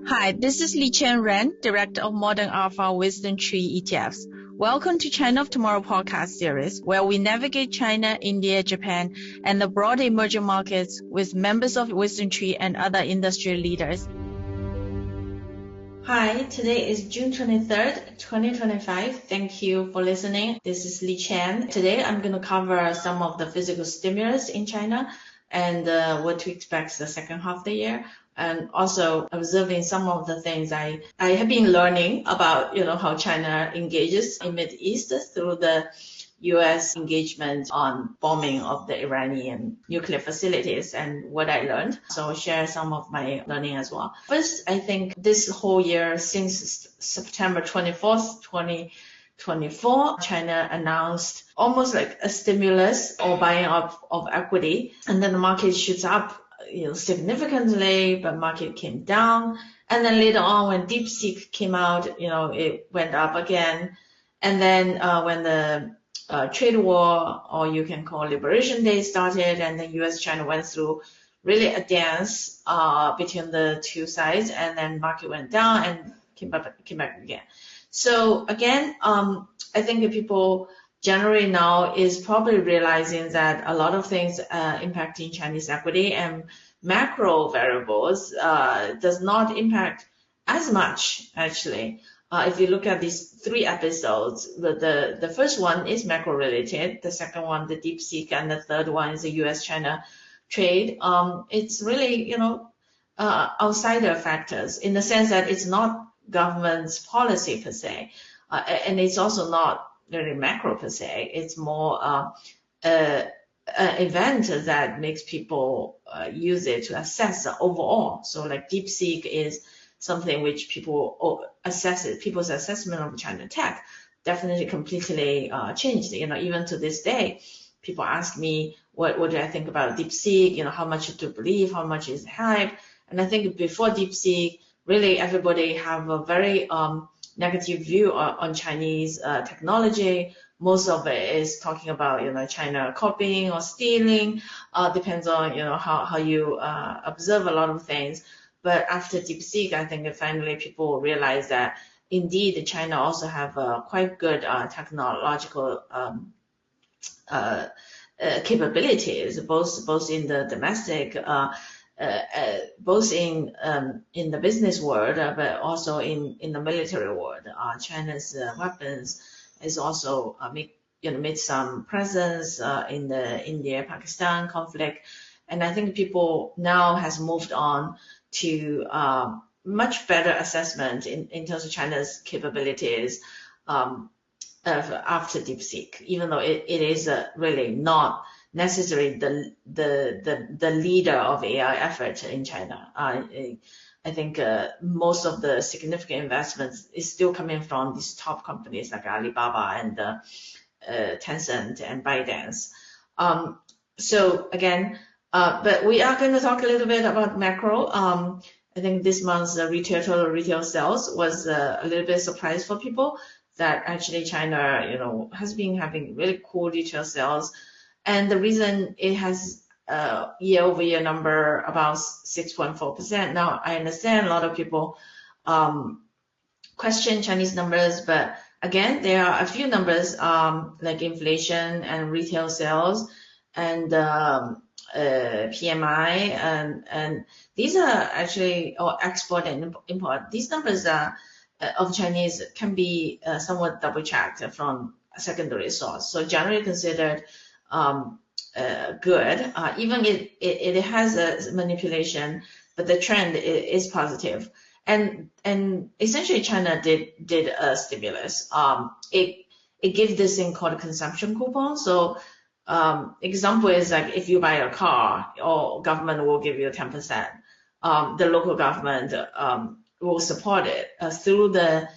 Hi, this is Liqian Ren, Director of Modern Alpha Wisdom Tree ETFs. Welcome to China of Tomorrow podcast series, where we navigate China, India, Japan, and the broader emerging markets with members of Wisdom Tree and other industry leaders. Hi, today is June 23rd, 2025. Thank you for listening. This is Li Qian. Today, I'm going to cover some of the physical stimulus in China and what to expect the second half of the year, and also observing some of the things I have been learning about, how China engages in Middle East through the U.S. engagement on bombing of the Iranian nuclear facilities and what I learned. So I'll share some of my learning as well. First, I think this whole year, since September 24th, 2024, China announced almost like a stimulus or buying up of equity, and then the market shoots up significantly, but market came down. And then later on, when DeepSeek came out, it went up again. And then when the trade war, or you can call Liberation Day, started, and then US-China went through really a dance between the two sides, and then market went down and came back again. So again, I think people generally now is probably realizing that a lot of things impacting Chinese equity and macro variables does not impact as much, actually. If you look at these three episodes, the first one is macro related, the second one, the DeepSeek, and the third one is the US-China trade. It's really, outsider factors, in the sense that it's not government's policy per se, and it's also not really macro per se. It's more an event that makes people use it to assess overall. So like DeepSeek is something which people's assessment of China tech definitely completely changed. Even to this day, people ask me, what do I think about DeepSeek? How much to believe, how much is hype? And I think before DeepSeek, really everybody have a very negative view on Chinese technology. Most of it is talking about, China copying or stealing. Depends on, how you observe a lot of things. But after DeepSeek, I think finally people realize that indeed China also have quite good technological capabilities, both in the domestic, both in the business world, but also in the military world. China's weapons is also made some presence in the India-Pakistan conflict, and I think people now has moved on to much better assessment in terms of China's capabilities after DeepSeek, even though it is really not necessarily the leader of AI effort in China. I think most of the significant investments is still coming from these top companies like Alibaba and Tencent and ByteDance. So again, but we are going to talk a little bit about macro. I think this month's total retail sales was a little bit surprise for people, that actually China, has been having really cool retail sales. And the reason it has year-over-year number about 6.4%. Now, I understand a lot of people question Chinese numbers, but again, there are a few numbers like inflation and retail sales and PMI, and these are actually, or export and import. These numbers are of Chinese can be somewhat double-checked from a secondary source. So generally considered good, even it has a manipulation, but the trend is positive. And essentially China did a stimulus. It gives this thing called a consumption coupon. So example is like if you buy a car, or government will give you 10%. The local government will support it through the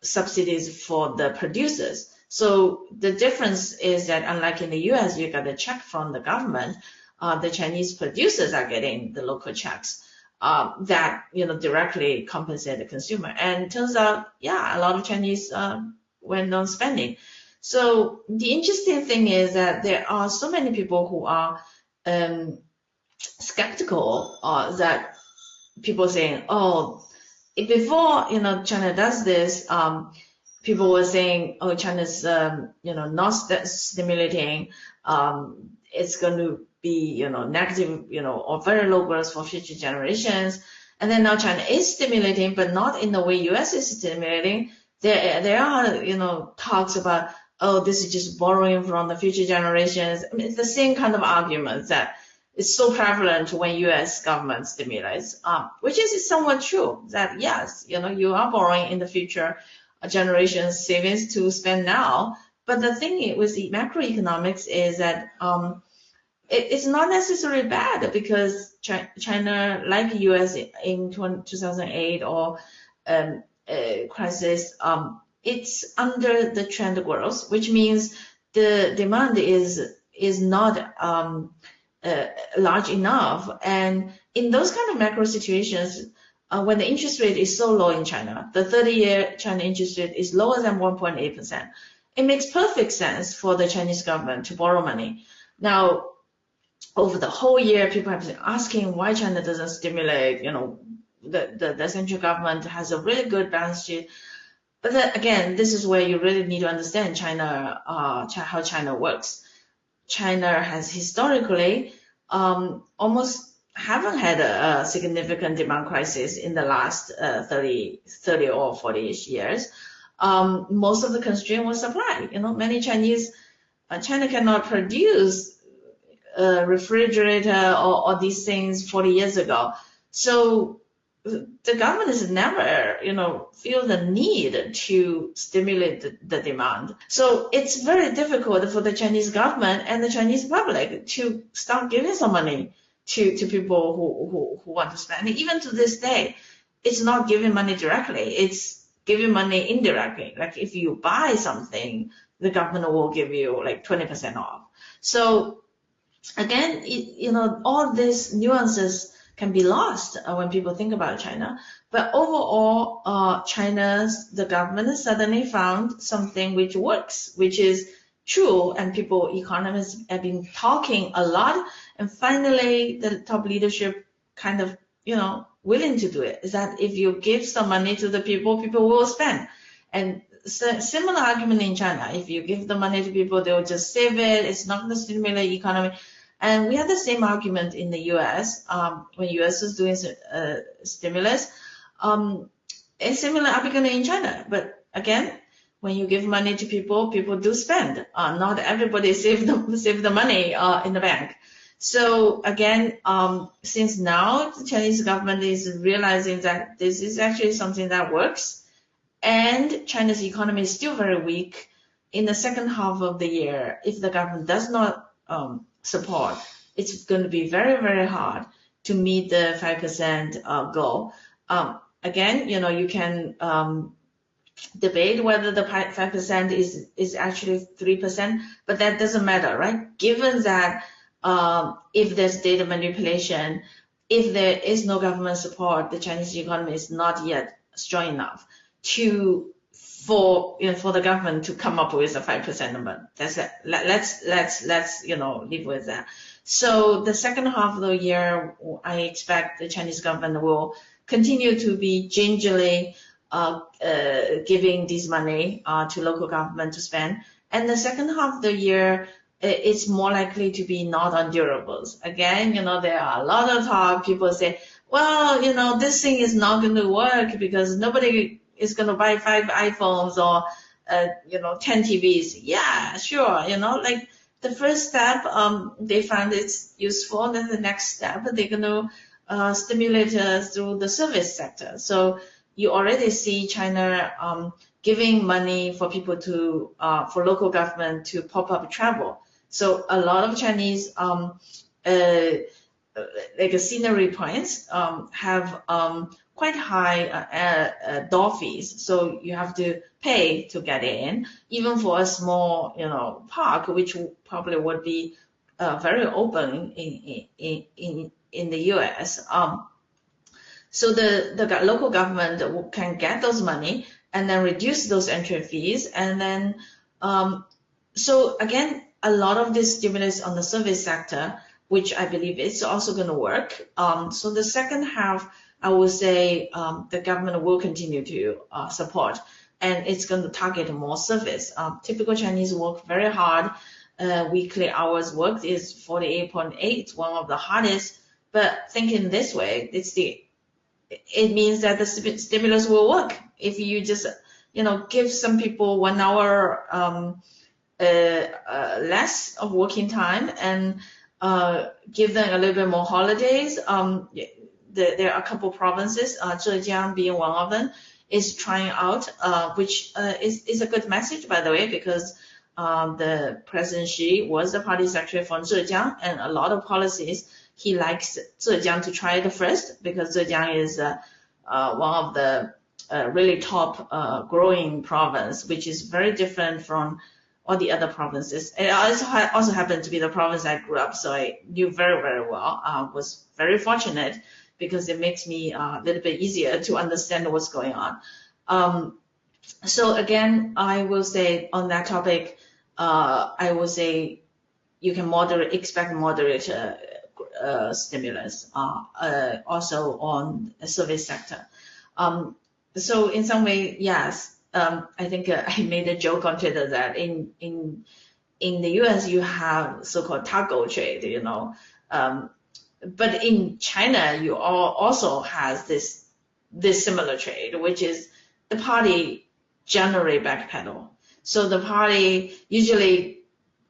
subsidies for the producers. So the difference is that unlike in the US, you got a check from the government, the Chinese producers are getting the local checks that directly compensate the consumer. And it turns out, a lot of Chinese went on spending. So the interesting thing is that there are so many people who are skeptical that people saying, oh, before, China does this, people were saying, oh, China's, not stimulating, it's going to be, negative, or very low growth for future generations. And then now China is stimulating, but not in the way US is stimulating. There are, talks about, oh, this is just borrowing from the future generations. I mean, it's the same kind of arguments that is so prevalent when US government stimulates, which is somewhat true, that yes, you are borrowing in the future generations savings to spend now. But the thing with the macroeconomics is that it's not necessarily bad, because China, like US in 2008 or crisis, it's under the trend growth, which means the demand is not large enough. And in those kind of macro situations, when the interest rate is so low in China, the 30-year China interest rate is lower than 1.8%. It makes perfect sense for the Chinese government to borrow money. Now, over the whole year, people have been asking why China doesn't stimulate. The central government has a really good balance sheet. But then, again, this is where you really need to understand China, how China works. China has historically almost haven't had a significant demand crisis in the last 30 or 40-ish years. Most of the constraint was supply. China cannot produce a refrigerator or these things 40 years ago. So the government has never, feel the need to stimulate the demand. So it's very difficult for the Chinese government and the Chinese public to start giving some money to people who want to spend. And even to this day, it's not giving money directly. It's giving money indirectly. Like if you buy something, the government will give you like 20% off. So again, all these nuances can be lost when people think about China. But overall, the government suddenly found something which works, which is true, and economists have been talking a lot, and finally the top leadership kind of, willing to do it, is that if you give some money to the people will spend. And similar argument in China, if you give the money to people, they'll just save it, it's not going to stimulate the economy. And we had the same argument in the US, when US was doing stimulus, a similar argument in China. But again, when you give money to people do spend. Not everybody save the money in the bank. So again, since now the Chinese government is realizing that this is actually something that works, and China's economy is still very weak, in the second half of the year, if the government does not support, it's going to be very, very hard to meet the 5% goal. Again, you can debate whether the 5% is actually 3%, but that doesn't matter, right? Given that if there's data manipulation, if there is no government support, the Chinese economy is not yet strong enough for the government to come up with a 5% number. That's it. Let's live with that. So the second half of the year, I expect the Chinese government will continue to be gingerly giving this money to local government to spend. And the second half of the year, it's more likely to be not on durables. Again, there are a lot of talk. People say, well, this thing is not going to work because nobody is going to buy 5 iPhones or, 10 TVs. Yeah, sure. Like the first step, they found it's useful. Then the next step, they're going to stimulate through the service sector. So you already see China giving money for people for local government to pop up travel. So a lot of Chinese like scenery points have quite high door fees, so you have to pay to get in, even for a small park, which probably would be very open in the US. So the local government can get those money and then reduce those entry fees, and then so again, a lot of this stimulus on the service sector, which I believe is also going to work. So the second half, I would say the government will continue to support, and it's going to target more service. Typical Chinese work very hard. Weekly hours worked is 48.8, one of the hardest. But thinking this way, it means that the stimulus will work. If you just, give some people 1 hour less of working time and give them a little bit more holidays. There are a couple provinces, Zhejiang being one of them, is trying out, which is a good message, by the way, because the President Xi was the party secretary for Zhejiang, and a lot of policies he likes Zhejiang to try it first, because Zhejiang is one of the really top growing province, which is very different from all the other provinces. It also happened to be the province I grew up, so I knew very, very well. Was very fortunate because it makes me a little bit easier to understand what's going on. So again, I will say on that topic, I will say you can expect moderate stimulus, also on the service sector. So in some way, yes, I think I made a joke on Twitter that in the US you have so-called taco trade, but in China you also has this similar trade, which is the party generally backpedal. So the party usually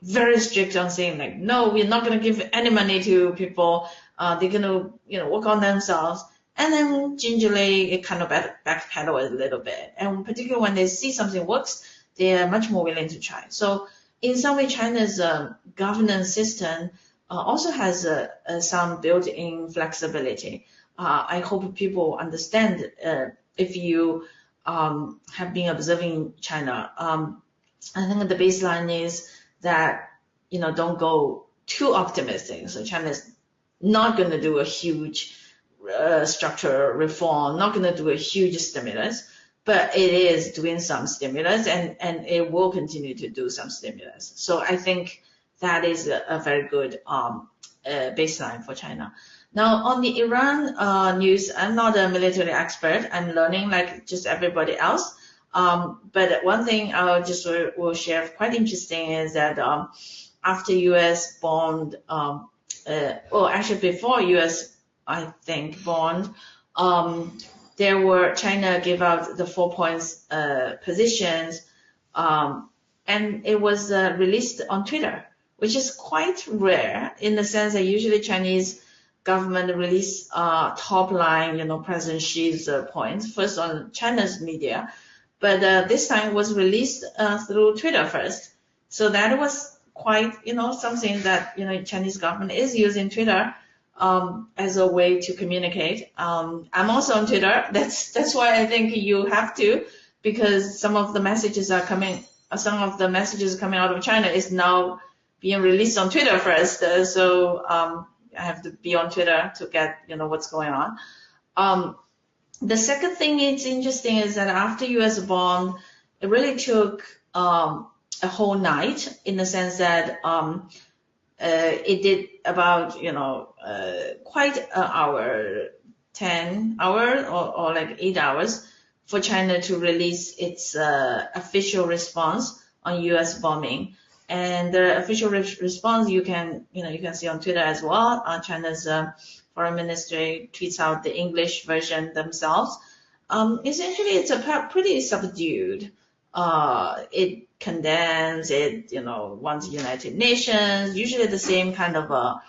very strict on saying like, no, we're not going to give any money to people. They're going to, work on themselves. And then gingerly it kind of backpedal a little bit. And particularly when they see something works, they are much more willing to try. So in some way, China's governance system also has some built-in flexibility. I hope people understand if you have been observing China. I think the baseline is that, don't go too optimistic. So China's not going to do a huge structural reform, not going to do a huge stimulus, but it is doing some stimulus, and it will continue to do some stimulus. So I think that is a very good baseline for China. Now on the Iran news, I'm not a military expert. I'm learning like just everybody else. But one thing I will share quite interesting is that after US bombed, actually before US I think bombed, China gave out the 4 points positions, and it was released on Twitter, which is quite rare in the sense that usually Chinese government release top line, President Xi's points first on China's media, but this time it was released through Twitter first. So that was quite, something that, Chinese government is using Twitter as a way to communicate. I'm also on Twitter. That's why I think you have to, because some of the messages coming out of China is now being released on Twitter first. So I have to be on Twitter to get, what's going on. The second thing it's interesting is that after US bombed, it really took a whole night, in the sense that it did about, quite an hour, 10 hours or like 8 hours for China to release its official response on US bombing. And the official response you can see on Twitter as well. China's foreign ministry tweets out the English version themselves. Essentially, it's a pretty subdued. It condemns, it wants United Nations, usually the same kind of a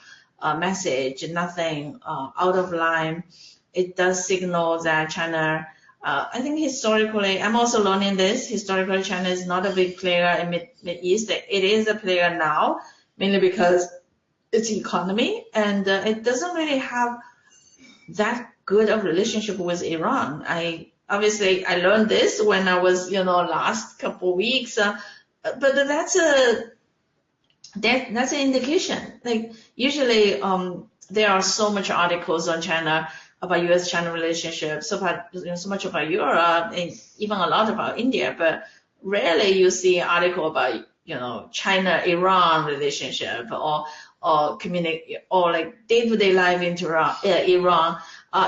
message, nothing out of line. It does signal that China, I think historically, I'm also learning this, historically China is not a big player in Mid-East. It is a player now, mainly because its economy, and it doesn't really have that good of relationship with Iran. Obviously, I learned this when I was, last couple of weeks, but that's an indication. Like usually, there are so much articles on China about U.S.-China relationship, so much about Europe, and even a lot about India, but rarely you see an article about, China-Iran relationship, or communicate or like day-to-day life in Iran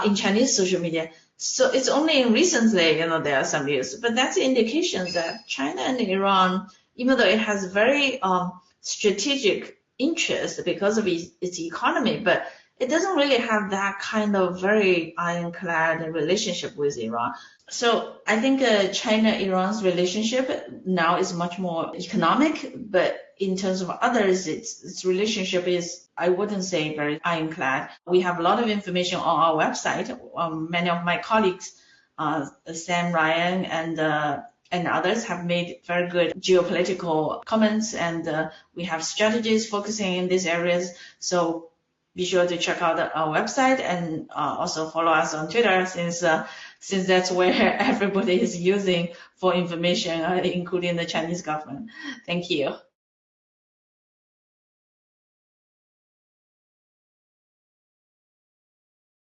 in Chinese social media. So it's only recently, there are some news, but that's an indication that China and Iran, even though it has very strategic interest because of its economy, but it doesn't really have that kind of very ironclad relationship with Iran. So I think China-Iran's relationship now is much more economic, but in terms of others, its relationship is, I wouldn't say very ironclad. We have a lot of information on our website. Many of my colleagues, Sam, Ryan, and others have made very good geopolitical comments, and we have strategies focusing in these areas. So be sure to check out our website and also follow us on Twitter, since that's where everybody is using for information, including the Chinese government. Thank you.